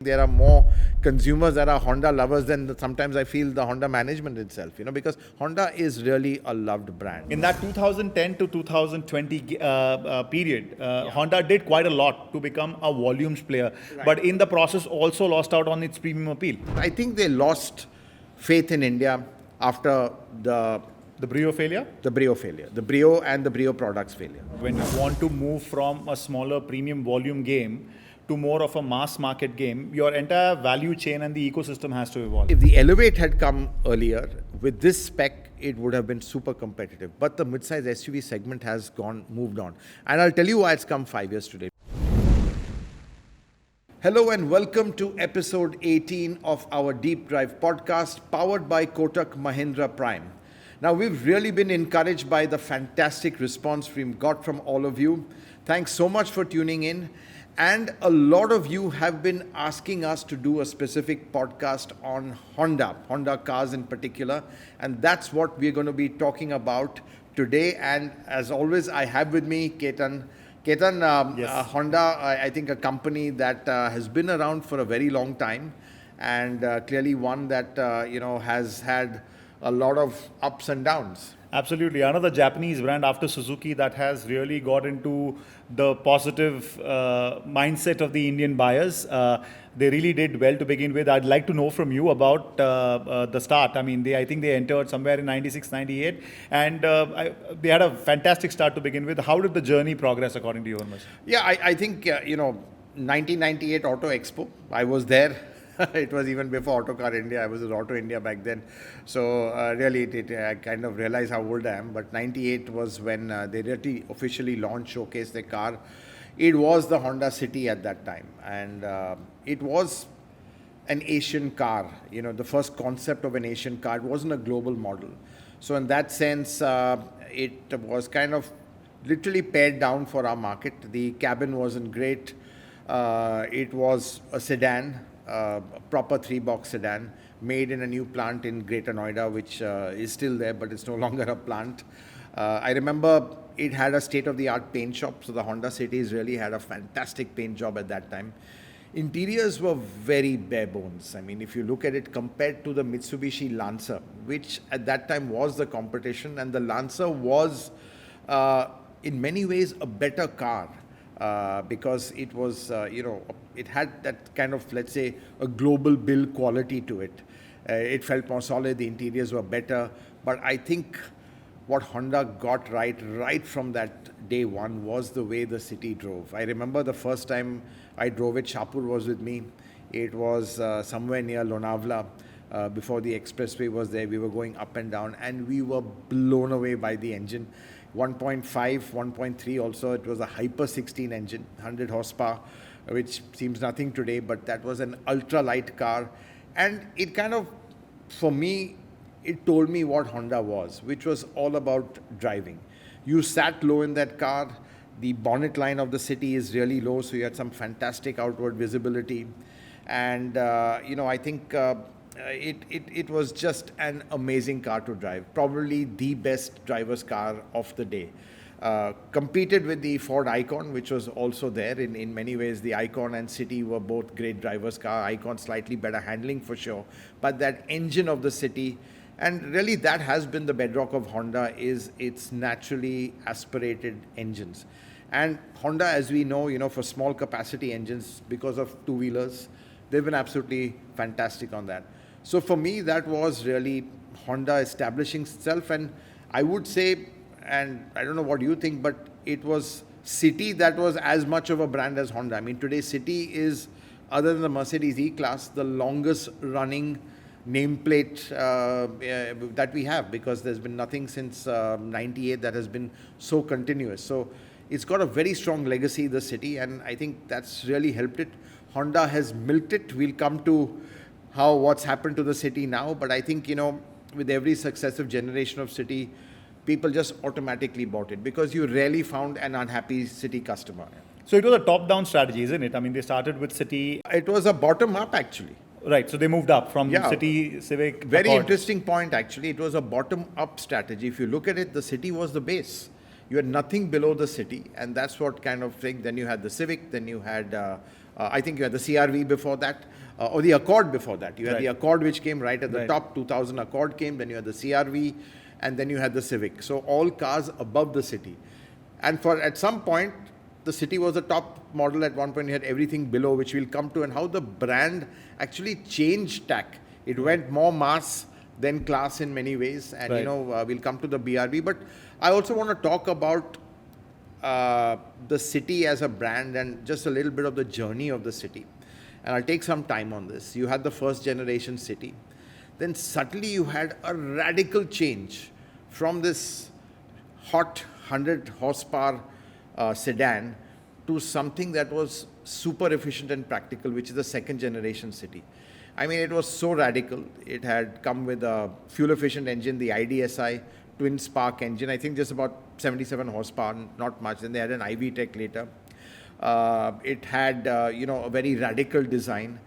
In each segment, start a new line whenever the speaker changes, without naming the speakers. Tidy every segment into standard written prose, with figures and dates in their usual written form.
there are more consumers that are Honda lovers than sometimes I feel the Honda management itself, because Honda is really a loved brand.
In that 2010 to 2020 period, Honda did quite a lot to become a volumes player, but in the process also lost out on its premium appeal.
I think they lost faith in India after the
Brio failure?
The Brio failure. The Brio and the Brio products failure.
When you want to move from a smaller premium volume game to more of a mass market game, your entire value chain and the ecosystem has to evolve.
If the Elevate had come earlier, with this spec, it would have been super competitive. But the mid-size SUV segment has moved on. And I'll tell you why it's come 5 years today. Hello and welcome to episode 18 of our Deep Drive Podcast, powered by Kotak Mahindra Prime. Now, we've really been encouraged by the fantastic response we've got from all of you. Thanks so much for tuning in. And a lot of you have been asking us to do a specific podcast on Honda cars in particular. And that's what we're going to be talking about today. And as always, I have with me Ketan.
Yes.
Honda, I think a company that has been around for a very long time, and clearly one that has had a lot of ups and downs.
Absolutely. Another Japanese brand after Suzuki that has really got into the positive mindset of the Indian buyers. They really did well to begin with. I'd like to know from you about the start. I mean, I think they entered somewhere in 96, 98, and they had a fantastic start to begin with. How did the journey progress according to you, Hormazd?
Yeah, I think, 1998 Auto Expo, I was there. It was even before Autocar India. I was at Auto India back then. So really, I kind of realized how old I am. But 98 was when they really officially launched, showcased their car. It was the Honda City at that time. And it was an Asian car. The first concept of an Asian car. It wasn't a global model. So in that sense, it was kind of literally pared down for our market. The cabin wasn't great. It was a sedan. A proper 3-box sedan made in a new plant in Greater Noida, which is still there, but it's no longer a plant. I remember it had a state-of-the-art paint shop, so the Honda Cities really had a fantastic paint job at that time. Interiors were very bare bones. I mean, if you look at it compared to the Mitsubishi Lancer, which at that time was the competition, and the Lancer was in many ways a better car. Because it was, it had that kind of, let's say, a global build quality to it. It felt more solid, the interiors were better. But I think what Honda got right from that day one was the way the city drove. I remember the first time I drove it, Shapur was with me. It was somewhere near Lonavala. Before the expressway was there, we were going up and down, and we were blown away by the engine. 1.5, 1.3 also, it was a Hyper 16 engine, 100 horsepower, which seems nothing today, but that was an ultra-light car. And it kind of, for me, it told me what Honda was, which was all about driving. You sat low in that car. The bonnet line of the city is really low, so you had some fantastic outward visibility. And, I think it was just an amazing car to drive. Probably the best driver's car of the day. Competed with the Ford Icon, which was also there. In many ways, the Icon and City were both great driver's car. Icon slightly better handling for sure. But that engine of the City, and really that has been the bedrock of Honda, is its naturally aspirated engines. And Honda, as we know, for small capacity engines, because of two-wheelers, they've been absolutely fantastic on that. So for me, that was really Honda establishing itself. And I would say, and I don't know what you think, but it was City that was as much of a brand as Honda. I mean, today City is, other than the Mercedes E-Class, the longest running nameplate that we have, because there's been nothing since 98 that has been so continuous. So it's got a very strong legacy, the City, and I think that's really helped it. Honda has milked it. We'll come to what's happened to the City now, but I think, with every successive generation of City, people just automatically bought it, because you rarely found an unhappy City customer.
So it was a top-down strategy, isn't it? I mean, they started with City.
It was a bottom-up, actually.
Right, so they moved up from City, Civic,
Very
Accord.
interesting point, actually. It was a bottom-up strategy. If you look at it, the City was the base. You had nothing below the City, and that's what kind of thing. Then you had the Civic, then you had I think you had the CRV before that, or the Accord before that. You had
Right.
the Accord, which came right at the
Right.
top. 2000 Accord came, then you had the CRV, and then you had the Civic. So all cars above the city. And at some point, the city was the top model. At one point, you had everything below, which we'll come to, and how the brand actually changed tack. It went more mass than class in many ways, and
Right.
we'll come to the BRB. But I also want to talk about the city as a brand and just a little bit of the journey of the city. And I'll take some time on this. You had the first generation city. Then suddenly you had a radical change from this hot 100 horsepower sedan to something that was super efficient and practical, which is the second generation city. I mean, it was so radical. It had come with a fuel efficient engine, the IDSI twin spark engine. I think just about 77 horsepower, not much. Then they had an IV Tech later. It had, a very radical design.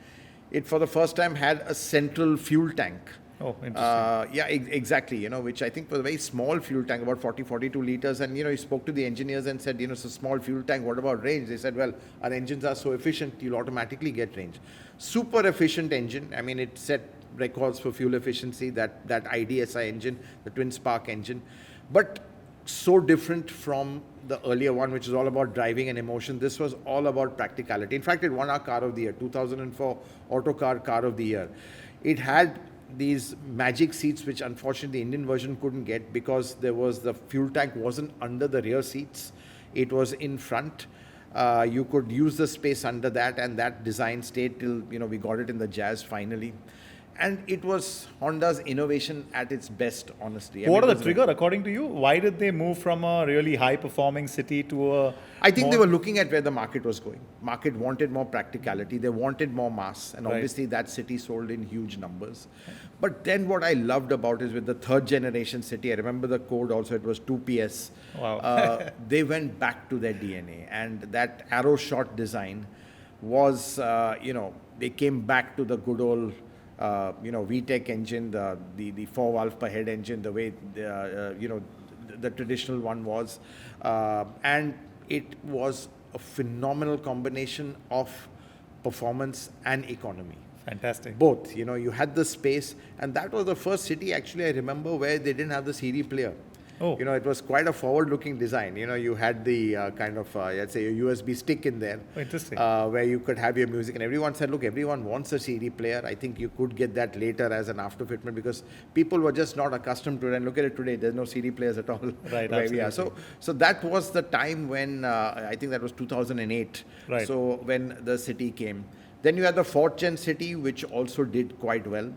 It, for the first time, had a central fuel tank.
Oh, interesting.
Exactly, which I think was a very small fuel tank, about 42 liters. And, he spoke to the engineers and said, it's a small fuel tank. What about range? They said, well, our engines are so efficient, you'll automatically get range. Super efficient engine. I mean, it set records for fuel efficiency, that IDSI engine, the twin spark engine. But so different from the earlier one, which is all about driving and emotion. This was all about practicality. In fact, it won our Car of the Year, 2004 Autocar Car of the Year. It had these magic seats, which unfortunately the Indian version couldn't get because the fuel tank wasn't under the rear seats. It was in front. You could use the space under that, and that design stayed till, we got it in the Jazz finally. And it was Honda's innovation at its best, honestly.
What are the trigger, according to you? Why did they move from a really high-performing city to a...
I think they were looking at where the market was going. Market wanted more practicality. They wanted more mass. And obviously that city sold in huge numbers. But then what I loved about is with the third generation city, I remember the code also, it was 2 PS.
Wow.
They went back to their DNA. And that arrow shot design was, they came back to the good old... VTEC engine, the 4 valve per head engine, the way the traditional one was, and it was a phenomenal combination of performance and economy.
Fantastic.
Both, you had the space, and that was the first city actually I remember where they didn't have the CD player.
Oh.
It was quite a forward-looking design. You had the let's say, a USB stick in there.
Oh, interesting.
Where you could have your music. And everyone said, look, everyone wants a CD player. I think you could get that later as an afterfitment because people were just not accustomed to it. And look at it today, there's no CD players at all.
Right,
where we are.
absolutely.
So that was the time when, I think that was 2008.
Right.
So when the city came. Then you had the fourth gen city, which also did quite well.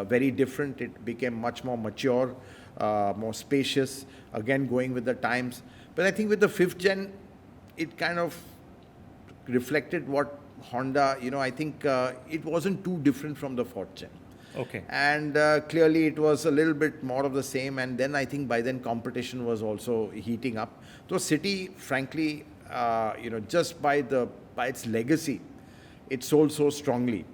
Very different. It became much more mature. More spacious, again going with the times. But I think with the fifth gen, it kind of reflected what Honda, I think it wasn't too different from the fourth gen.
Okay.
And clearly it was a little bit more of the same. And then I think by then competition was also heating up. So city, frankly, just by its legacy, it sold so strongly.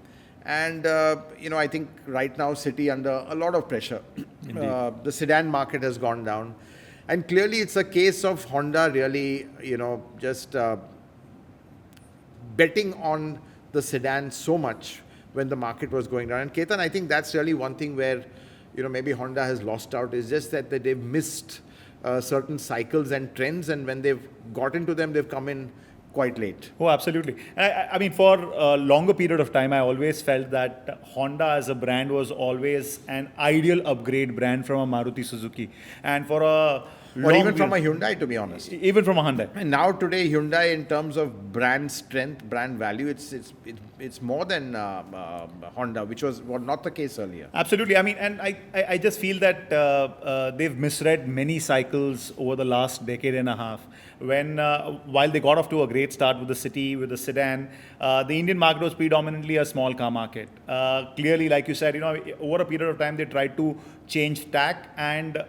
And, I think right now city under a lot of pressure. The sedan market has gone down. And clearly it's a case of Honda really, just betting on the sedan so much when the market was going down. And Ketan, I think that's really one thing where, maybe Honda has lost out, is just that they've missed certain cycles and trends. And when they've got into them, they've come in quite late.
Oh, absolutely. I mean, for a longer period of time, I always felt that Honda as a brand was always an ideal upgrade brand from a Maruti Suzuki. And for a
or even from a Hyundai, to be honest.
Even from a Hyundai.
And now today, Hyundai, in terms of brand strength, brand value, it's more than Honda, which was not the case earlier.
Absolutely. I mean, and I just feel that they've misread many cycles over the last decade and a half. When while they got off to a great start with the city, with the sedan, the Indian market was predominantly a small car market. Clearly, like you said, over a period of time, they tried to change tack and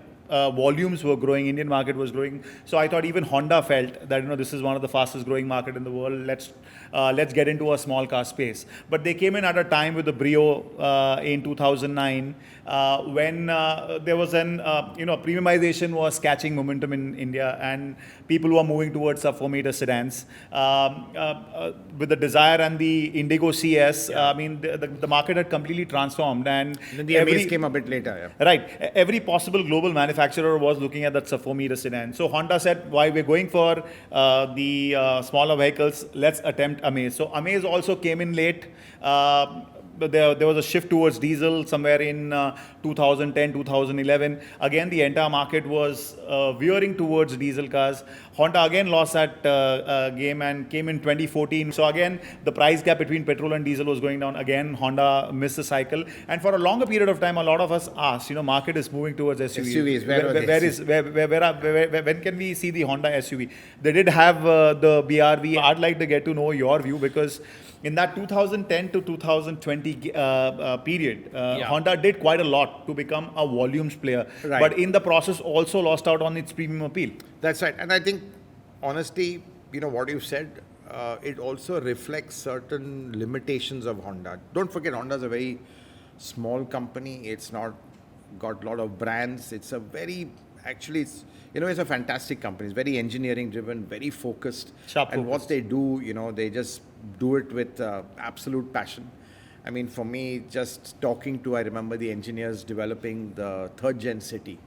volumes were growing, Indian market was growing. So I thought even Honda felt that this is one of the fastest growing market in the world. Let's get into a small car space. But they came in at a time with the Brio in 2009 when there was an premiumization was catching momentum in India, and people were moving towards sub 4-meter sedans. With the Desire and the Indigo CS, the market had completely transformed, and
then the Amaze came a bit later. Yeah.
Right. Every possible global manufacturer was looking at that sub 4-meter sedan. So Honda said, why we're going for the smaller vehicles, let's attempt Amaze. So Amaze also came in late. There was a shift towards diesel somewhere in 2010, 2011. Again, the entire market was veering towards diesel cars. Honda again lost that game and came in 2014. So again, the price gap between petrol and diesel was going down. Again, Honda missed the cycle. And for a longer period of time, a lot of us asked, market is moving towards SUVs. When can we see the Honda SUV? They did have the BRV. I'd like to get to know your view, because in that 2010 to 2020 period, Honda did quite a lot to become a volumes player.
Right.
But in the process also lost out on its premium appeal.
That's right. And I think, honestly, what you've said, it also reflects certain limitations of Honda. Don't forget, Honda is a very small company. It's not got a lot of brands. It's a very, actually, it's a fantastic company. It's very engineering driven, very focused. And what they do, they just do it with absolute passion. I mean, for me, just talking to, I remember the engineers developing the third gen City.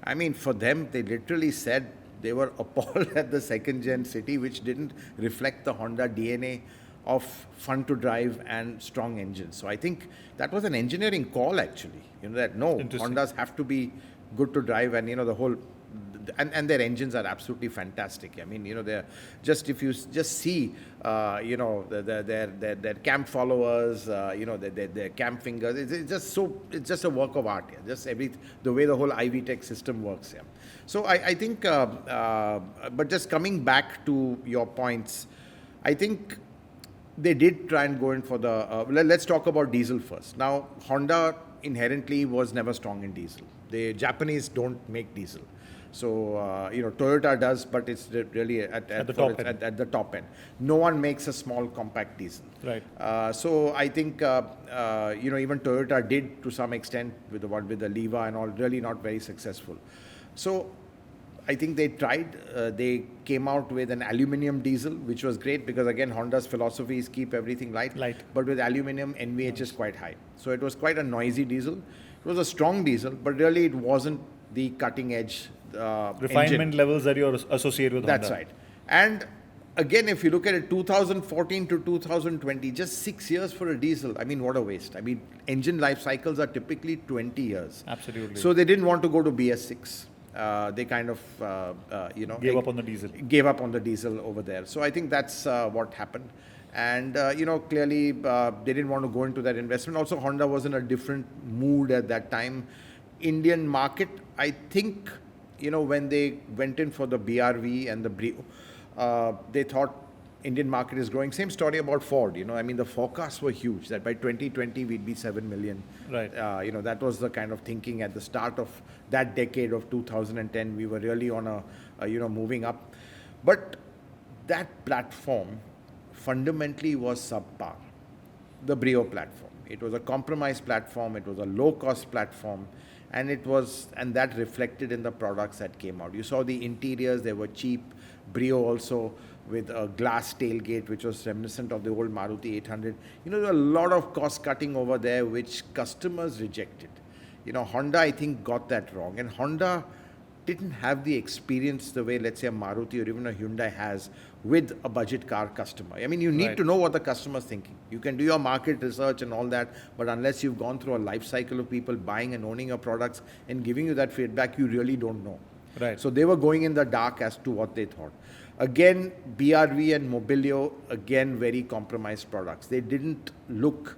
I mean, for them, they literally said they were appalled at the second gen City, which didn't reflect the Honda DNA of fun to drive and strong engines. So I think that was an engineering call, actually. That Hondas have to be good to drive, and the whole, and their engines are absolutely fantastic. I mean, they're just, if you just see, their cam followers, their cam fingers, it's just a work of art. Yeah. Just the way the whole IV Tech system works. Yeah. So I think, but just coming back to your points, I think they did try and go in for the, let's talk about diesel first. Now, Honda inherently was never strong in diesel. The Japanese don't make diesel. So, Toyota does, but it's really at the top end. No one makes a small compact diesel.
Right.
So I think, even Toyota did to some extent with the Leva and all, really not very successful. So I think they tried, they came out with an aluminium diesel, which was great because, again, Honda's philosophy is keep everything light. But with aluminium, NVH is quite high. So it was quite a noisy diesel. It was a strong diesel, but really it wasn't the cutting edge
refinement
engine
levels that you're associated with.
That's
Honda.
right. And again, if you look at it, 2014 to 2020, just 6 years for a diesel. I mean, what a waste. I mean, engine life cycles are typically 20 years.
Absolutely.
So they didn't want to go to BS6. They kind of,
gave up on the diesel.
Gave up on the diesel over there. So I think that's what happened. And, clearly they didn't want to go into that investment. Also, Honda was in a different mood at that time. Indian market, I think, when they went in for the BRV and the Brio, they thought Indian market is growing. Same story about Ford. I mean, the forecasts were huge that by 2020 we'd be 7 million.
Right.
That was the kind of thinking at the start of that decade of 2010. We were really on a moving up. But that platform fundamentally was subpar. The Brio platform. It was a compromised platform. It was a low-cost platform. And that reflected in the products that came out. You saw the interiors, they were cheap. Brio also with a glass tailgate, which was reminiscent of the old Maruti 800. There were a lot of cost cutting over there, which customers rejected. Honda, I think, got that wrong. And Honda didn't have the experience the way, let's say, a Maruti or even a Hyundai has with a budget car customer. I mean, you need to know what the customer's thinking. You can do your market research and all that, but unless you've gone through a life cycle of people buying and owning your products and giving you that feedback, you really don't know.
Right.
So they were going in the dark as to what they thought. Again, BRV and Mobilio, again, very compromised products. They didn't look,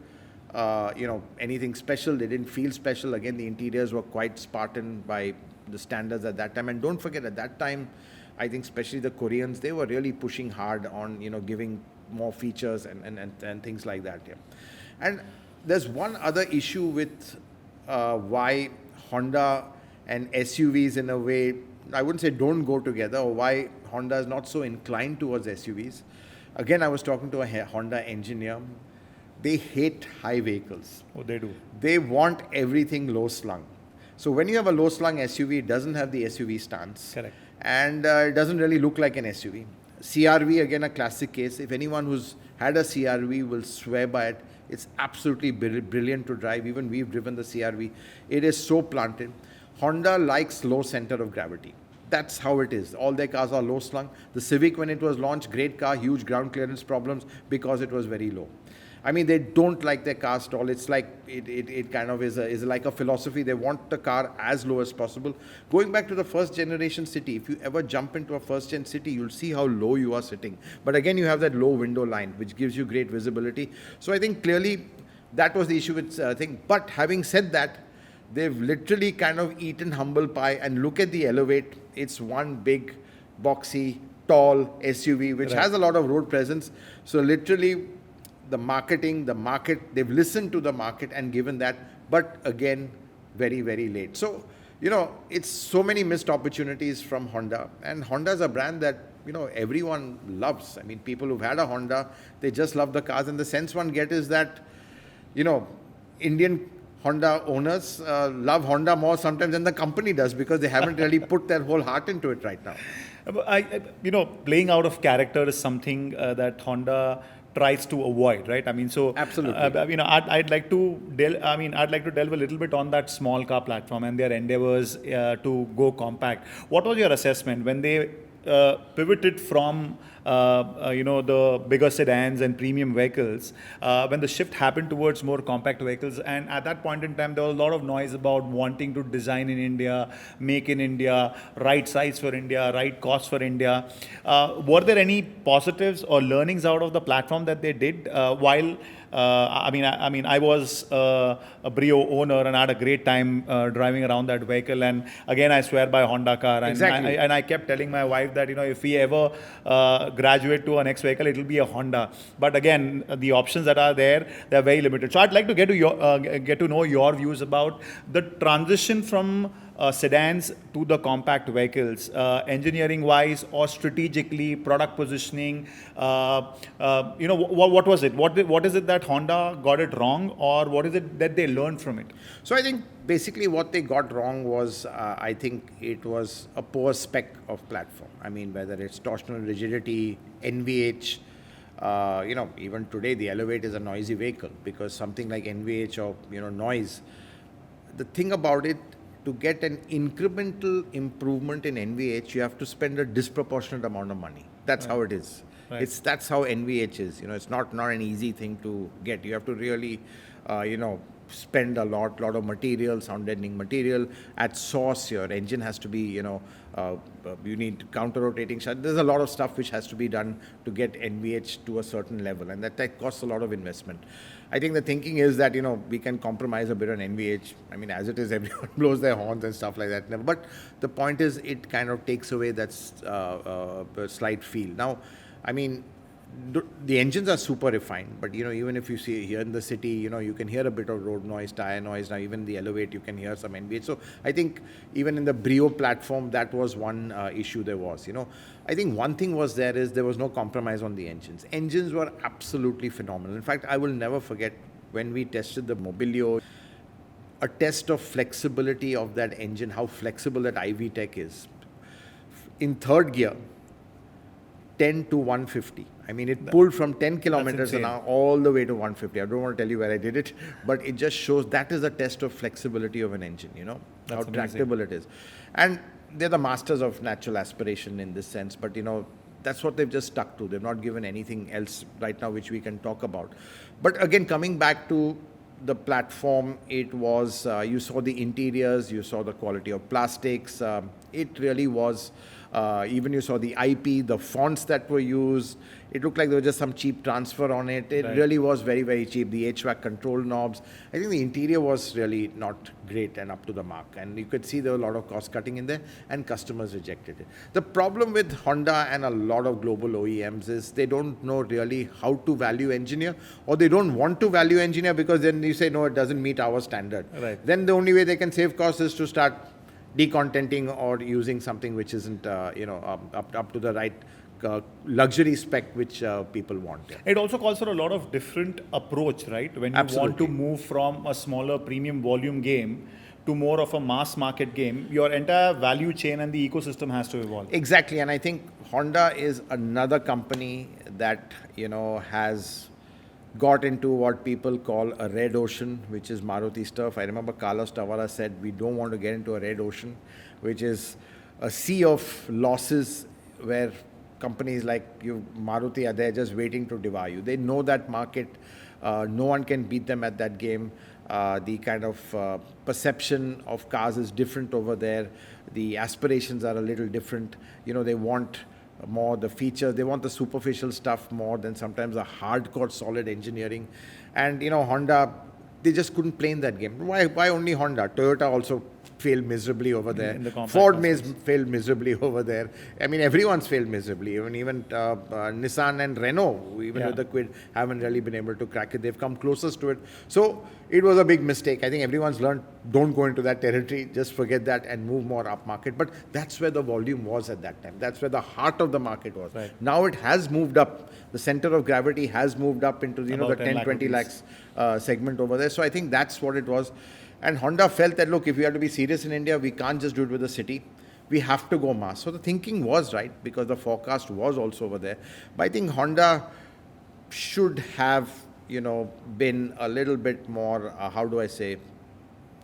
anything special. They didn't feel special. Again, the interiors were quite Spartan by the standards at that time. And don't forget, at that time, I think especially the Koreans, they were really pushing hard on, giving more features and things like that. Yeah. And there's one other issue with why Honda and SUVs in a way, I wouldn't say don't go together, or why Honda is not so inclined towards SUVs. Again, I was talking to a Honda engineer. They hate high vehicles.
Oh, they do.
They want everything low slung. So when you have a low slung SUV, it doesn't have the SUV stance.
Correct.
And it doesn't really look like an SUV. CRV, again, a classic case. If anyone who's had a CRV will swear by it. It's absolutely brilliant to drive. Even we've driven the CRV. It is so planted. Honda likes low center of gravity. That's how it is. All their cars are low slung. The Civic, when it was launched, great car, huge ground clearance problems because it was very low. I mean, they don't like their car stall. It's like, it kind of is like a philosophy. They want the car as low as possible. Going back to the first generation City, if you ever jump into a first gen City, you'll see how low you are sitting. But again, you have that low window line, which gives you great visibility. So I think clearly that was the issue with thing. But having said that, they've literally kind of eaten humble pie, and look at the Elevate. It's one big, boxy, tall SUV, which has a lot of road presence. So literally, the market, they've listened to the market and given that, but again, very, very late. So, it's so many missed opportunities from Honda. And Honda is a brand that, everyone loves. I mean, people who've had a Honda, they just love the cars. And the sense one get is that, Indian Honda owners love Honda more sometimes than the company does, because they haven't really put their whole heart into it right now.
Playing out of character is something that Honda tries to avoid, right? I mean, so
absolutely.
I'd like to delve a little bit on that small car platform and their endeavors to go compact. What was your assessment when they pivoted from the bigger sedans and premium vehicles, when the shift happened towards more compact vehicles? And at that point in time, there was a lot of noise about wanting to design in India, make in India, right size for India, right cost for India. Were there any positives or learnings out of the platform that they did while I was a Brio owner, and I had a great time driving around that vehicle. And again, I swear by Honda car. And
exactly.
I kept telling my wife that, if we ever graduate to our next vehicle, it will be a Honda. But again, the options that are there, they're very limited. So I'd like to get to know your views about the transition from sedans to the compact vehicles, engineering-wise or strategically, product positioning. What was it? What is it that Honda got it wrong, or what is it that they learned from it?
So I think basically what they got wrong was, I think it was a poor spec of platform. I mean, whether it's torsional rigidity, NVH, even today the Elevate is a noisy vehicle, because something like NVH or, noise, the thing about it, to get an incremental improvement in NVH, you have to spend a disproportionate amount of money. That's how it is. Right. That's how NVH is. It's not an easy thing to get. You have to really, spend a lot of material, sound deadening material. At source, your engine has to be, you need counter-rotating shaft. There's a lot of stuff which has to be done to get NVH to a certain level, and that costs a lot of investment. I think the thinking is that, we can compromise a bit on NVH. I mean, as it is, everyone blows their horns and stuff like that. But the point is, it kind of takes away that slight feel. Now, I mean, the engines are super refined, but even if you see here in the city, you can hear a bit of road noise, tire noise. Now even the Elevate, you can hear some NVH. So I think even in the Brio platform, that was one issue there was. I think one thing was there was no compromise on the engines. Engines were absolutely phenomenal. In fact, I will never forget when we tested the Mobilio, a test of flexibility of that engine, how flexible that IV Tech is. In third gear, 10 to 150. I mean, it pulled from 10 kilometers an hour all the way to 150. I don't want to tell you where I did it, but it just shows that is a test of flexibility of an engine, how tractable it is. And they're the masters of natural aspiration in this sense, but, that's what they've just stuck to. They've not given anything else right now which we can talk about. But again, coming back to the platform, it was, you saw the interiors, you saw the quality of plastics. It really was, even you saw the IP, the fonts that were used. It looked like there was just some cheap transfer on it. It really was very, very cheap. The HVAC control knobs. I think the interior was really not great and up to the mark. And you could see there was a lot of cost cutting in there, and customers rejected it. The problem with Honda and a lot of global OEMs is they don't know really how to value engineer, or they don't want to value engineer, because then you say, no, it doesn't meet our standard.
Right.
Then the only way they can save costs is to start decontenting or using something which isn't up to the right luxury spec which people want. Yeah.
It also calls for a lot of different approach, right? When you want to
Absolutely.
move from a smaller premium volume game to more of a mass market game, your entire value chain and the ecosystem has to evolve.
Exactly, and I think Honda is another company that has got into what people call a red ocean, which is Maruti stuff. I remember Carlos Tavares said we don't want to get into a red ocean, which is a sea of losses where companies like Maruti are there just waiting to devour you. They know that market. No one can beat them at that game. The kind of perception of cars is different over there. The aspirations are a little different. They want more the features. They want the superficial stuff more than sometimes the hardcore solid engineering. And Honda, they just couldn't play in that game. Why only Honda? Toyota also failed miserably over there. Ford failed miserably over there. I mean, everyone's failed miserably. Even Nissan and Renault, even with the Quid, haven't really been able to crack it. They've come closest to it. So it was a big mistake. I think everyone's learned, don't go into that territory. Just forget that and move more up market. But that's where the volume was at that time. That's where the heart of the market was.
Right.
Now it has moved up. The center of gravity has moved up into the 10, 20 lakhs segment over there. So I think that's what it was. And Honda felt that, look, if we have to be serious in India, we can't just do it with the city. We have to go mass. So the thinking was right because the forecast was also over there. But I think Honda should have, been a little bit more,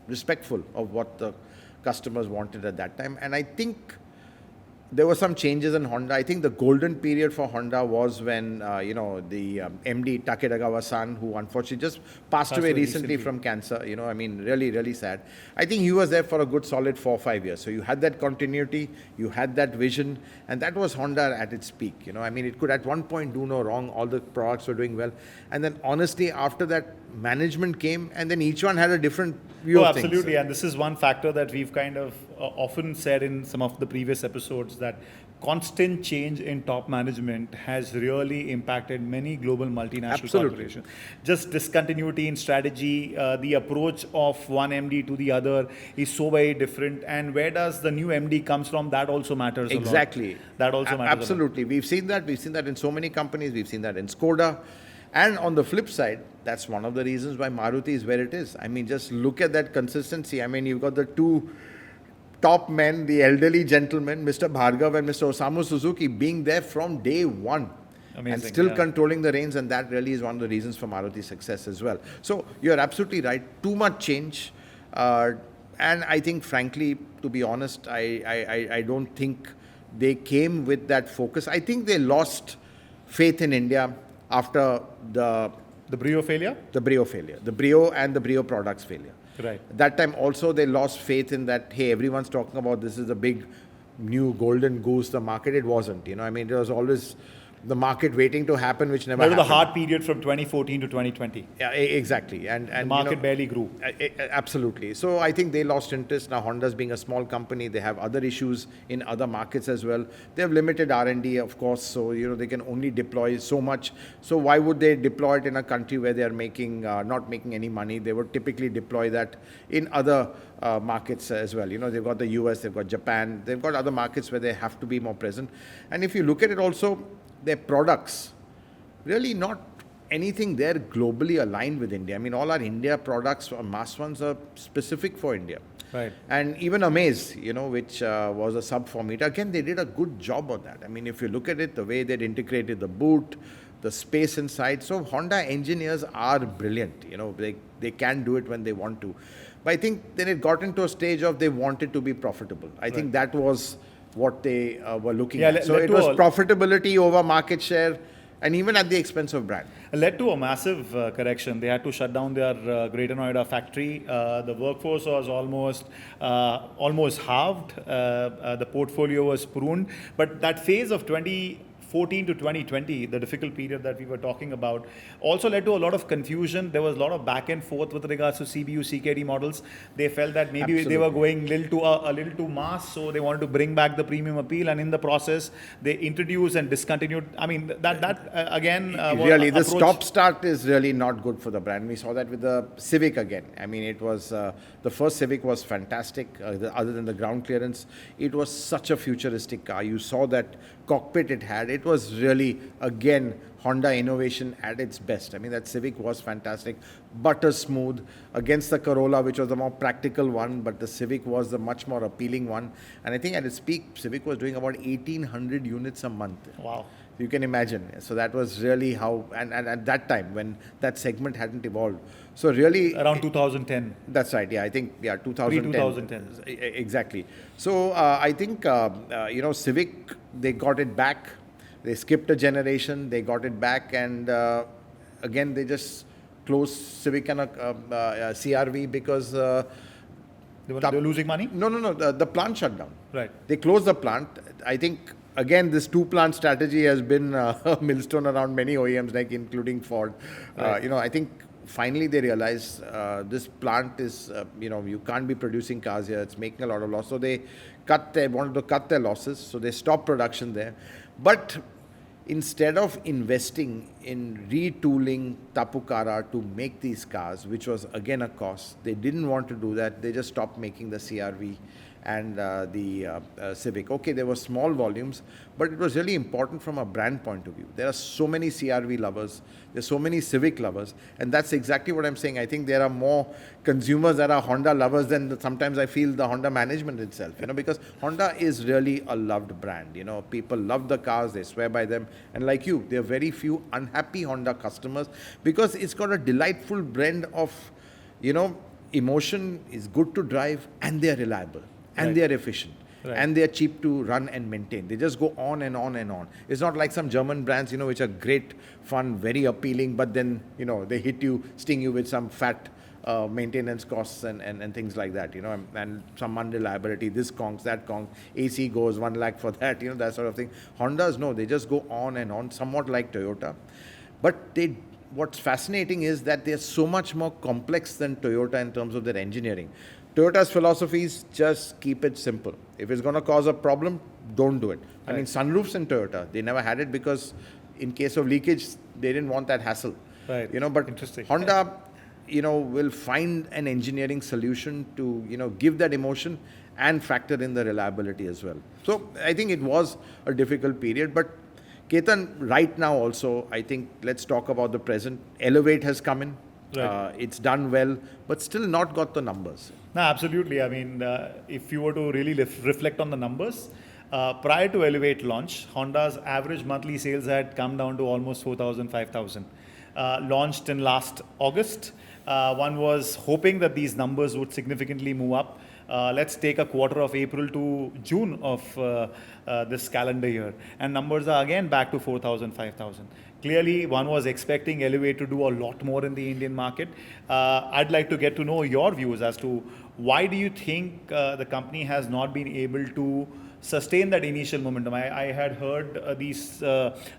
respectful of what the customers wanted at that time. And I think there were some changes in Honda. I think the golden period for Honda was when, the MD Takedagawa-san, who unfortunately just passed away recently from cancer, really, really sad. I think he was there for a good solid 4 or 5 years. So you had that continuity, you had that vision, and that was Honda at its peak. It could at one point do no wrong. All the products were doing well. And then honestly, after that, management came, and then each one had a different view of things.
Absolutely, and this is one factor that we've kind of often said in some of the previous episodes, that constant change in top management has really impacted many global multinational corporations. Just discontinuity in strategy, the approach of one MD to the other is so very different, and where does the new MD comes from, that also matters
Exactly.
a lot. That also matters
Absolutely. We've seen that in so many companies. We've seen that in Skoda. And on the flip side, that's one of the reasons why Maruti is where it is. Just look at that consistency. You've got the two top men, the elderly gentlemen, Mr. Bhargav and Mr. Osamu Suzuki, being there from day one. Amazing, and still controlling the reins, and that really is one of the reasons for Maruti's success as well. So you're absolutely right. Too much change. And I think, frankly, to be honest, I don't think they came with that focus. I think they lost faith in India after the
Brio failure?
The Brio failure. The Brio and the Brio products failure.
Right.
That time also they lost faith in that, hey, everyone's talking about this is the big new golden goose, the market. It wasn't. It was always the market waiting to happen, which never happened.
That was the hard period from 2014 to 2020.
Yeah, exactly. And
the market barely grew.
Absolutely. So I think they lost interest. Now Honda's being a small company, they have other issues in other markets as well. They have limited R&D, of course, so they can only deploy so much. So why would they deploy it in a country where they are not making any money? They would typically deploy that in other markets as well. They've got the US, they've got Japan, they've got other markets where they have to be more present. And if you look at it also, their products, really not anything there globally aligned with India. All our India products, or mass ones, are specific for India.
Right.
And even Amaze, which was a sub 4 meter, again, they did a good job on that. If you look at it, the way they'd integrated the boot, the space inside. So Honda engineers are brilliant. They can do it when they want to. But I think then it got into a stage of they wanted to be profitable. I think that was what they were looking at. So it was profitability over market share, and even at the expense of brand.
It led to a massive correction. They had to shut down their Greater Noida factory. The workforce was almost halved. The portfolio was pruned. But that phase of 2014 2014 to 2020, the difficult period that we were talking about, also led to a lot of confusion. There was a lot of back and forth with regards to CBU, CKD models. They felt that maybe they were going a little too mass, so they wanted to bring back the premium appeal, and in the process, they introduced and discontinued. I mean, that again,
really, the stop-start is really not good for the brand. We saw that with the Civic again. I mean, it was the first Civic was fantastic. Other than the ground clearance, it was such a futuristic car. You saw that cockpit it had. It was really, again, Honda innovation at its best. I mean, that Civic was fantastic, butter smooth against the Corolla, which was the more practical one, but the Civic was the much more appealing one. And I think at its peak, Civic was doing about 1,800 units a month.
Wow.
You can imagine. So that was really how, and at that time when that segment hadn't evolved. So really...
Around 2010.
That's right. Yeah, I think, 2010.
Pre-2010.
Exactly. So I think, Civic, they got it back. They skipped a generation. They got it back. And again, they just closed Civic and CRV because...
They were losing money?
No. The plant shut down.
Right.
They closed the plant. I think... Again, this two-plant strategy has been a millstone around many OEMs, like including Ford.
Right.
I think finally they realized this plant is, you can't be producing cars here. It's making a lot of loss. So they wanted to cut their losses. So they stopped production there. But instead of investing in retooling Tapukara to make these cars, which was again a cost, they didn't want to do that. They just stopped making the CRV and the Civic. Okay, there were small volumes, but it was really important from a brand point of view. There are so many CRV lovers, there's so many Civic lovers, and that's exactly what I'm saying. I think there are more consumers that are Honda lovers than sometimes I feel the Honda management itself, because Honda is really a loved brand. People love the cars, they swear by them, and like you, there are very few unhappy Honda customers because it's got a delightful blend of, emotion, is good to drive, and they're reliable. And they are efficient. Right. And they are cheap to run and maintain. They just go on and on and on. It's not like some German brands, which are great, fun, very appealing, but then, they hit you, sting you with some fat maintenance costs and things like that, and some unreliability. This conks, that conks, AC goes 1 lakh for that, that sort of thing. Hondas, no, they just go on and on, somewhat like Toyota. But what's fascinating is that they're so much more complex than Toyota in terms of their engineering. Toyota's philosophy is just keep it simple. If it's going to cause a problem, don't do it. Right. I mean, sunroofs in Toyota, they never had it because in case of leakage, they didn't want that hassle.
Right.
But
interesting.
Honda, will find an engineering solution to, give that emotion and factor in the reliability as well. So I think it was a difficult period, but Ketan, right now also, I think let's talk about the present. Elevate has come in. Right. It's done well, but still not got the numbers.
No, absolutely. I mean, if you were to really reflect on the numbers, prior to Elevate launch, Honda's average monthly sales had come down to almost 4,000, 5,000. Launched in last August. One was hoping that these numbers would significantly move up. Let's take a quarter of April to June of this calendar year. And numbers are again back to 4,000, 5,000. Clearly, one was expecting Elevate to do a lot more in the Indian market. I'd like to get to know your views as to why do you think the company has not been able to sustain that initial momentum. I had heard these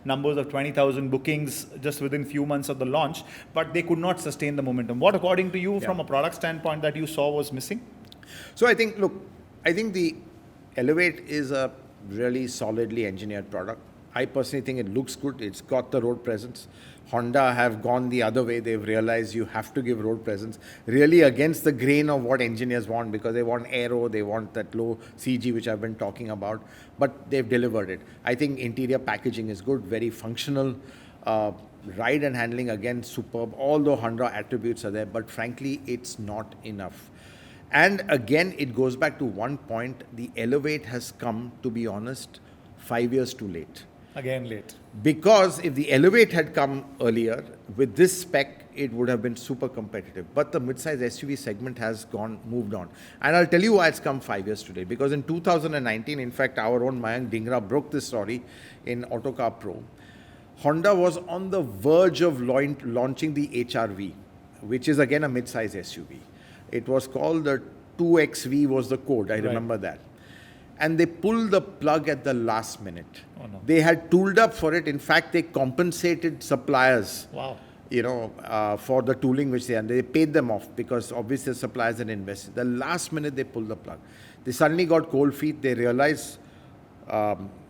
numbers of 20,000 bookings just within few months of the launch, but they could not sustain the momentum. What, according to you, from a product standpoint, that you saw was missing?
So I think the Elevate is a really solidly engineered product. I personally think it looks good. It's got the road presence. Honda have gone the other way. They've realized you have to give road presence, really against the grain of what engineers want, because they want aero, they want that low CG, which I've been talking about, but they've delivered it. I think interior packaging is good, very functional. Ride and handling, again, superb. All the Honda attributes are there, but frankly, it's not enough. And again, it goes back to one point. The Elevate has come, to be honest, 5 years too late.
Again late.
Because if the Elevate had come earlier, with this spec, it would have been super competitive. But the mid-size SUV segment has moved on. And I'll tell you why it's come 5 years today. Because in 2019, in fact, our own Mayank Dhingra broke this story in Autocar Pro. Honda was on the verge of launching the HRV, which is again a mid-size SUV. It was called the 2XV was the code, I remember that. and they pulled the plug at the last minute.
Oh, no.
They had tooled up for it. In fact, they compensated suppliers.
Wow.
For the tooling which they paid them off because obviously the suppliers had invested. The last minute they pulled the plug. They suddenly got cold feet. They realized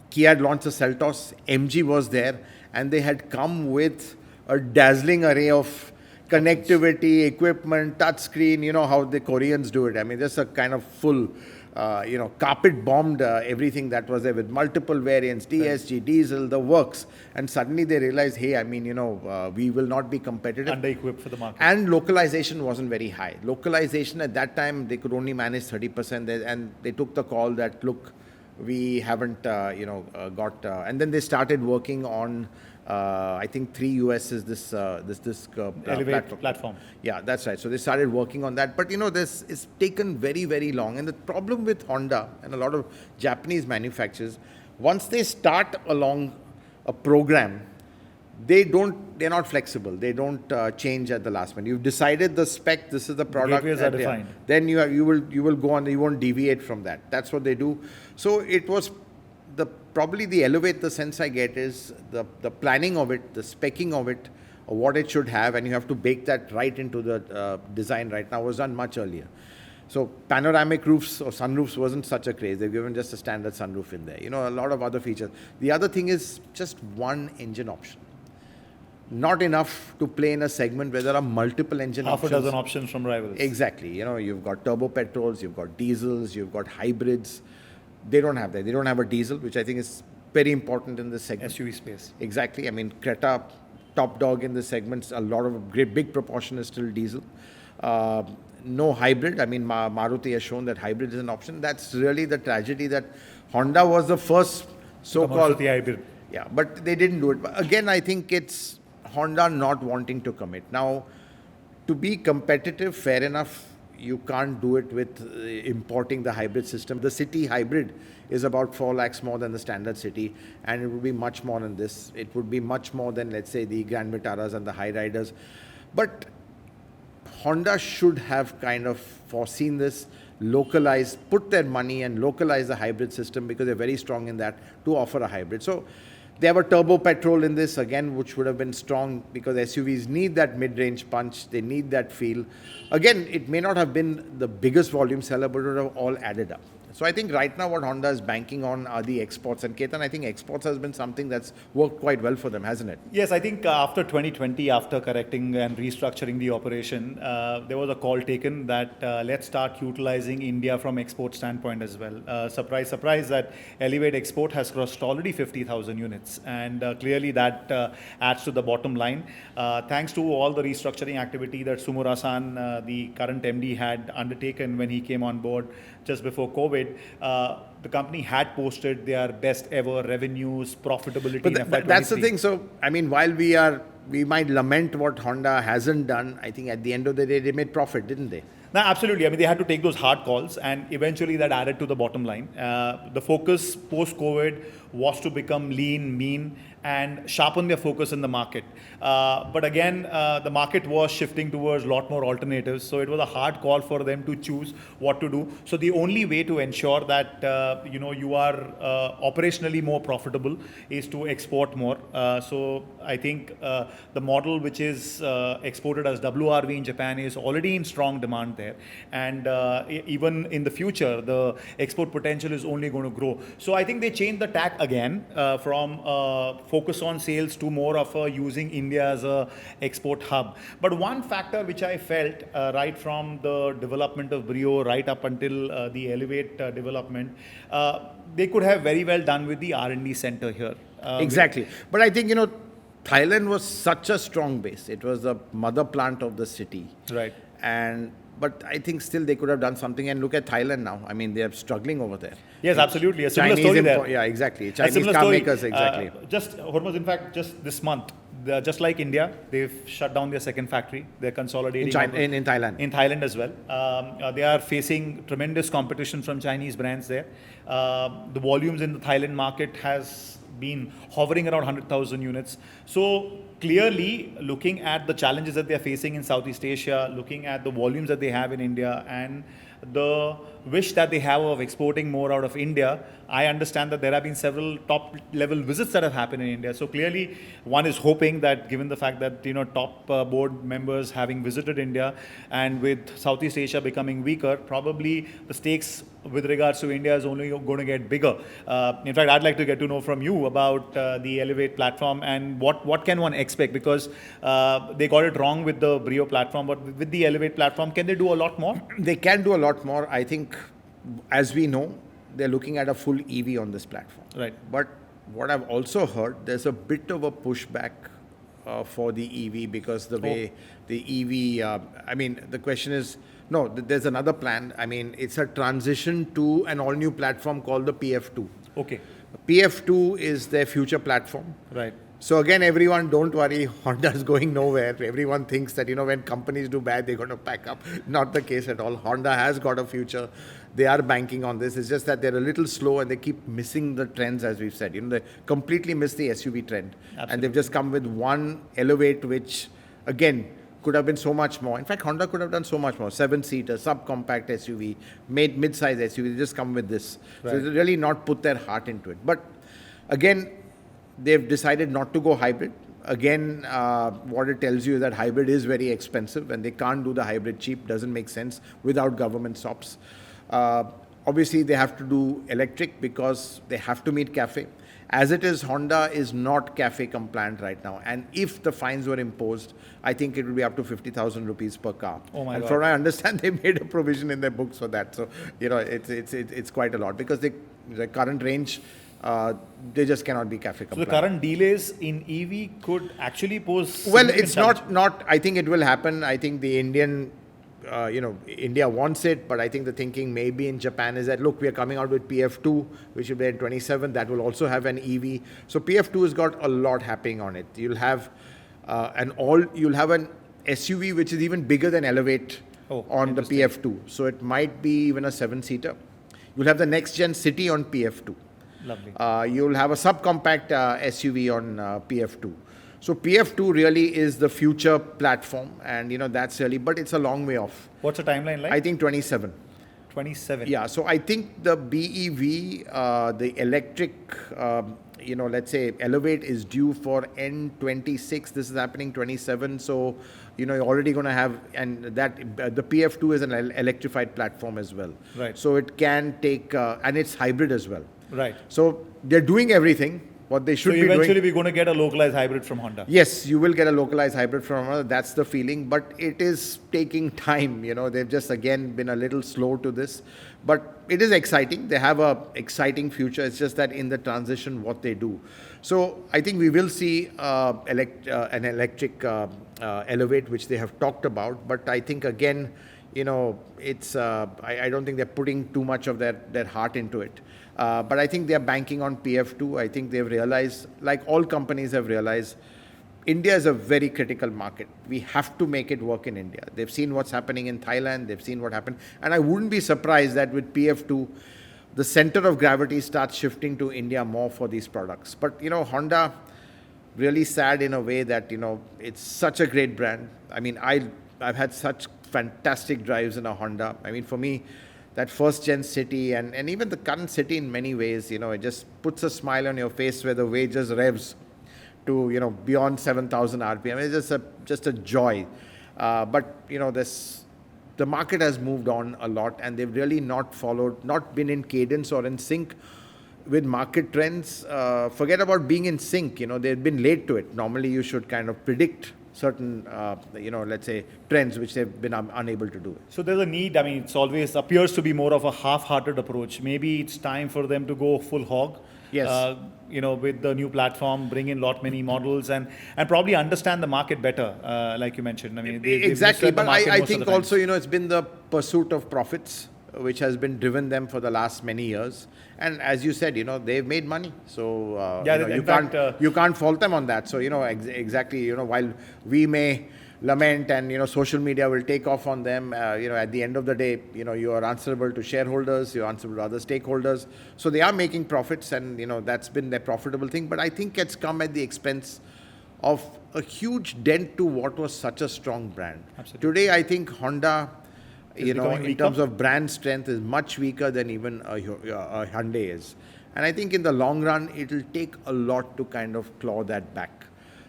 Kia had launched the Seltos, MG was there, and they had come with a dazzling array of connectivity, equipment, touchscreen, how the Koreans do it. I mean, just a kind of full, carpet bombed everything that was there with multiple variants, DSG, diesel, the works. And suddenly they realized, hey, I mean, we will not be competitive.
Under-equipped for the market.
And localization wasn't very high. Localization at that time, they could only manage 30%. And they took the call that, look, we haven't, got... and then they started working on... I think 3 US is this
Elevate platform.
Yeah, that's right. So they started working on that. But this is taken very, very long. And the problem with Honda and a lot of Japanese manufacturers, once they start along a program, they're not flexible. They don't change at the last minute. You've decided the spec, this is the product.
Gateways are defined.
Then you will go on, you won't deviate from that. That's what they do. So it was probably the elevate, the sense I get is the planning of it, the speccing of it, or what it should have, and you have to bake that right into the design right now, was done much earlier. So panoramic roofs or sunroofs wasn't such a craze. They've given just a standard sunroof in there. A lot of other features. The other thing is just one engine option. Not enough to play in a segment where there are multiple engine options.
Half a dozen options from rivals.
Exactly. You've got turbo petrols, you've got diesels, you've got hybrids. They don't have that. They don't have a diesel, which I think is very important in this segment.
SUV space.
Exactly. I mean, Creta, top dog in this segment. A lot of big proportion is still diesel. No hybrid. I mean, Maruti has shown that hybrid is an option. That's really the tragedy that Honda was the first so-called
hybrid.
Yeah, but they didn't do it. But again, I think it's Honda not wanting to commit. Now, to be competitive, fair enough, you can't do it with importing the hybrid system. The city hybrid is about 4 lakhs more than the standard city, and it would be much more than this. It would be much more than, let's say, the Grand Vitaras and the High Riders. But Honda should have kind of foreseen this, localized, put their money and localize the hybrid system because they're very strong in that to offer a hybrid. So they have a turbo petrol in this, again, which would have been strong because SUVs need that mid-range punch. They need that feel. Again, it may not have been the biggest volume seller, but it would have all added up. So I think right now what Honda is banking on are the exports. And Ketan, I think exports has been something that's worked quite well for them, hasn't it?
Yes, I think after 2020, after correcting and restructuring the operation, there was a call taken that let's start utilizing India from export standpoint as well. Surprise, surprise that Elevate export has crossed already 50,000 units. And clearly that adds to the bottom line. Thanks to all the restructuring activity that Sumura-san, the current MD, had undertaken when he came on board just before COVID, the company had posted their best ever revenues, profitability in FY23.
But that's the thing. So, I mean, while we might lament what Honda hasn't done, I think at the end of the day, they made profit, didn't they?
No, absolutely. I mean, they had to take those hard calls, and eventually that added to the bottom line. The focus post-COVID was to become lean, mean, and sharpen their focus in the market. But again, the market was shifting towards a lot more alternatives, so it was a hard call for them to choose what to do. So the only way to ensure that you are operationally more profitable is to export more. So I think the model which is exported as WRV in Japan is already in strong demand there, and even in the future, the export potential is only going to grow. So I think they changed the tack again from focus on sales to more of using India as a export hub. But one factor which I felt right from the development of Brio right up until the Elevate development, they could have very well done with the R&D center here.
Exactly. But I think, Thailand was such a strong base. It was the mother plant of the city.
Right.
But I think still they could have done something. And look at Thailand now. I mean, they are struggling over there.
Yes, absolutely. A similar story there.
Yeah, exactly. Chinese car makers, exactly.
Just Hormazd, in fact, just this month, just like India, they've shut down their second factory. They're consolidating.
In Thailand.
In Thailand as well. They are facing tremendous competition from Chinese brands there. The volumes in the Thailand market has been hovering around 100,000 units. So clearly, looking at the challenges that they're facing in Southeast Asia, looking at the volumes that they have in India, and the wish that they have of exporting more out of India. I understand that there have been several top level visits that have happened in India. So clearly one is hoping that given the fact that, top board members having visited India and with Southeast Asia becoming weaker, probably the stakes with regards to India is only going to get bigger. In fact, I'd like to get to know from you about the Elevate platform and what can one expect, because they got it wrong with the Brio platform, but with the Elevate platform, can they do a lot more?
They can do a lot more. I think, as we know, they're looking at a full EV on this platform.
Right.
But what I've also heard, there's a bit of a pushback for the EV because the way the EV, the question is, no, there's another plan. I mean, it's a transition to an all-new platform called the PF2.
Okay.
PF2 is their future platform.
Right.
So again, everyone, don't worry, Honda's going nowhere. Everyone thinks that, when companies do bad, they're going to pack up. Not the case at all. Honda has got a future. They are banking on this. It's just that they're a little slow and they keep missing the trends, as we've said. They completely missed the SUV trend.
Absolutely.
And they've just come with one Elevate, which, again, could have been so much more. In fact, Honda could have done so much more. 7-seater, subcompact SUV, mid-size SUV. They just come with this. Right. So they really not put their heart into it. But again, they've decided not to go hybrid. Again, what it tells you is that hybrid is very expensive and they can't do the hybrid cheap. Doesn't make sense without government stops. Obviously, they have to do electric because they have to meet CAFE. As it is, Honda is not CAFE compliant right now. And if the fines were imposed, I think it would be up to 50,000 rupees per car.
Oh my
and
God.
from what I understand, they made a provision in their books for that. So, it's quite a lot because the current range, they just cannot be CAFE compliant.
So the current delays in EV could actually pose...
Well, it's not. I think it will happen. I think the Indian... India wants it, but I think the thinking maybe in Japan is that, look, we are coming out with PF2, which will be in 27. That will also have an EV. So PF2 has got a lot happening on it. You'll have an SUV which is even bigger than Elevate on the PF2. So it might be even a 7-seater. You'll have the next gen City on PF2.
Lovely.
You'll have a subcompact SUV on PF2. So PF2 really is the future platform, and that's really, but it's a long way off.
What's the timeline like?
I think 27.
27.
Yeah, so I think the BEV, the electric, let's say Elevate is due for N26. This is happening 27. So, you're already going to have, and that the PF2 is an electrified platform as well.
Right.
So it can take, and it's hybrid as well.
Right.
So they're doing everything. What they should be doing.
So eventually we're going to get a localized hybrid from Honda.
Yes, you will get a localized hybrid from Honda. That's the feeling. But it is taking time. They've just, again, been a little slow to this. But it is exciting. They have a exciting future. It's just that in the transition, what they do. So I think we will see an electric Elevate, which they have talked about. But I think, again, it's I don't think they're putting too much of their heart into it. But I think they're banking on PF2. I think they've realized, like all companies have realized, India is a very critical market. We have to make it work in India. They've seen what's happening in Thailand. They've seen what happened. And I wouldn't be surprised that with PF2, the center of gravity starts shifting to India more for these products. But, Honda, really sad in a way that, it's such a great brand. I mean, I've had such fantastic drives in a Honda. I mean, for me, that first gen City and even the current City in many ways, it just puts a smile on your face where the Vaid just revs to, beyond 7,000 RPM. It's just a joy. But, the market has moved on a lot and they've really not been in cadence or in sync with market trends. Forget about being in sync, they've been late to it. Normally you should kind of predict certain, let's say, trends which they've been unable to do.
So there's a need, it's always appears to be more of a half-hearted approach. Maybe it's time for them to go full hog.
Yes.
With the new platform, bring in many models and probably understand the market better, like you mentioned.
Exactly. But I think also, it's been the pursuit of profits which has been driven them for the last many years. And as you said, they've made money. So, you can't fault them on that. So, exactly, while we may lament and, social media will take off on them, at the end of the day, you are answerable to shareholders, you're answerable to other stakeholders. So they are making profits and, that's been their profitable thing. But I think it's come at the expense of a huge dent to what was such a strong brand.
Absolutely.
Today, I think Honda
becoming
in
weaker?
terms of brand strength, is much weaker than even a Hyundai is. And I think in the long run, it'll take a lot to kind of claw that back.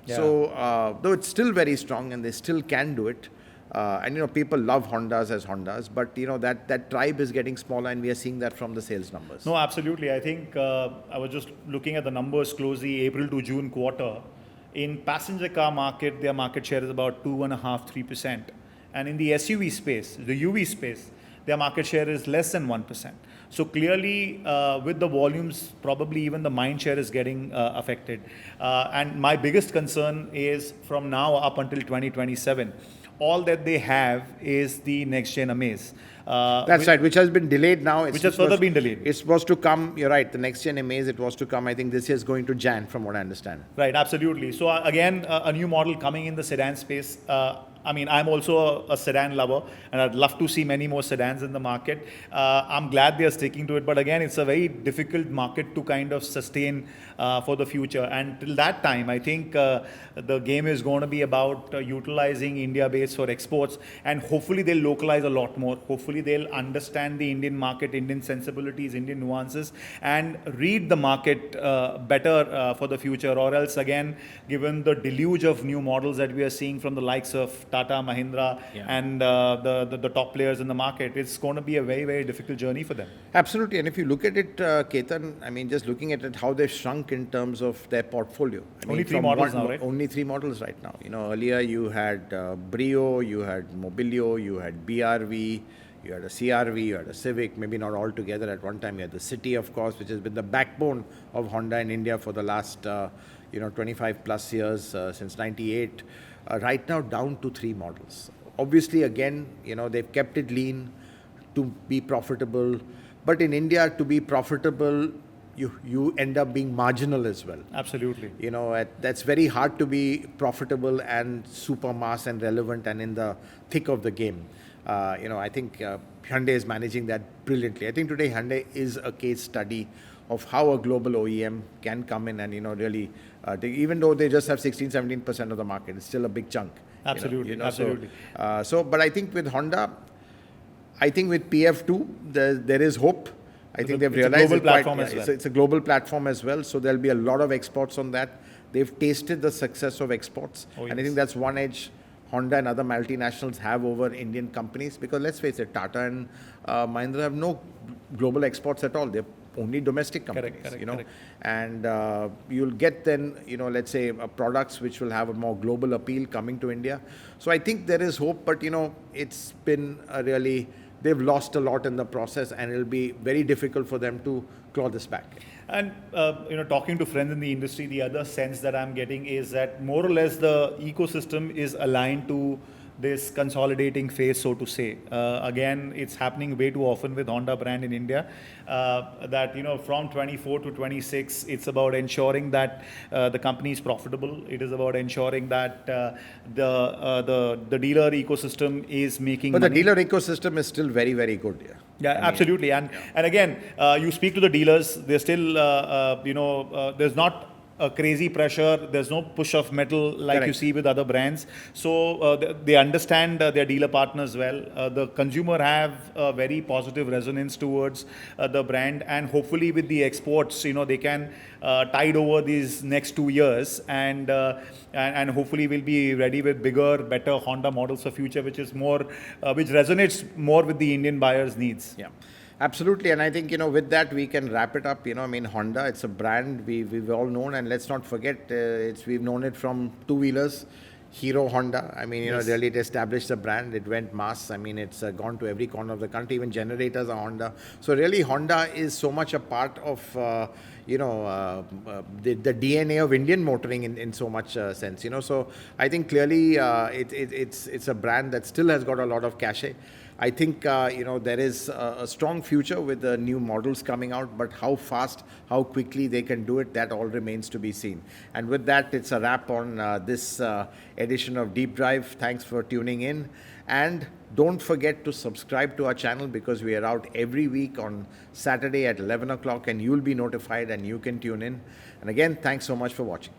Yeah.
So, though it's still very strong and they still can do it, and people love Hondas as Hondas, but that tribe is getting smaller, and we are seeing that from the sales numbers.
No, absolutely. I think I was just looking at the numbers closely, April to June quarter. In passenger car market, their market share is about 2.5-3%. And in the SUV space, the UV space, their market share is less than 1%. So clearly, with the volumes, probably even the mind share is getting affected. And my biggest concern is from now up until 2027, all that they have is the next gen Amaze.
That's right, which has been delayed now.
Which has further been delayed.
It's supposed to come, you're right, the next gen Amaze, it was to come, I think this year is going to Jan, from what I understand.
Right, absolutely. So again, a new model coming in the sedan space. I'm also a sedan lover, and I'd love to see many more sedans in the market. I'm glad they are sticking to it, but again, it's a very difficult market to kind of sustain for the future. And till that time, I think the game is going to be about utilizing India base for exports, and hopefully they'll localize a lot more. Hopefully they'll understand the Indian market, Indian sensibilities, Indian nuances, and read the market better for the future. Or else, again, given the deluge of new models that we are seeing from the likes of Tata, Mahindra, and the top players in the market, it's going to be a very, very difficult journey for them.
Absolutely. And if you look at it, Ketan, just looking at it, how they've shrunk in terms of their portfolio.
Only three models now, right?
Only 3 models right now. Earlier you had Brio, you had Mobilio, you had BRV, you had a CRV, you had a Civic, maybe not all together at one time. You had the City, of course, which has been the backbone of Honda in India for the last 25 plus years, since 98. Right now down to 3 models. Obviously, again, they've kept it lean to be profitable. But in India, to be profitable, you end up being marginal as well.
Absolutely.
That's very hard to be profitable and super mass and relevant and in the thick of the game. I think Hyundai is managing that brilliantly. I think today Hyundai is a case study of how a global OEM can come in and really, even though they just have 16-17% of the market, it's still a big chunk.
Absolutely, absolutely.
But I think with Honda, I think with PF2, there is hope. I think they've realized it's a global platform as well. So there'll be a lot of exports on that. They've tasted the success of exports, and I think that's one edge Honda and other multinationals have over Indian companies, because let's face it, Tata and Mahindra have no global exports at all. They're only domestic companies.
Correct.
And you'll get then, let's say products which will have a more global appeal coming to India. So I think there is hope, but it's been they've lost a lot in the process, and it'll be very difficult for them to claw this back.
And talking to friends in the industry, the other sense that I'm getting is that more or less the ecosystem is aligned to this consolidating phase, so to say. Again, it's happening way too often with Honda brand in India. That from 24 to 26, it's about ensuring that the company is profitable. It is about ensuring that the dealer ecosystem is making
But
money.
the dealer ecosystem is still very, very good.
Yeah, absolutely. And again, you speak to the dealers, they're still, there's not a crazy pressure. There's no push of metal like you see with other brands. So they understand their dealer partners well. The consumer have a very positive resonance towards the brand, and hopefully with the exports, they can tide over these next 2 years, and hopefully we'll be ready with bigger, better Honda models for future, which is more, which resonates more with the Indian buyers' needs.
Yeah. Absolutely, and I think with that we can wrap it up. Honda, it's a brand we've all known, and let's not forget we've known it from 2-wheelers, Hero Honda.
Yes.
Really it established the brand. It went mass. It's gone to every corner of the country. Even generators are Honda. So really, Honda is so much a part of the DNA of Indian motoring in so much sense. So I think clearly it's a brand that still has got a lot of cachet. I think, there is a strong future with the new models coming out, but how fast, how quickly they can do it, that all remains to be seen. And with that, it's a wrap on this edition of Deep Drive. Thanks for tuning in. And don't forget to subscribe to our channel, because we are out every week on Saturday at 11 o'clock, and you'll be notified and you can tune in. And again, thanks so much for watching.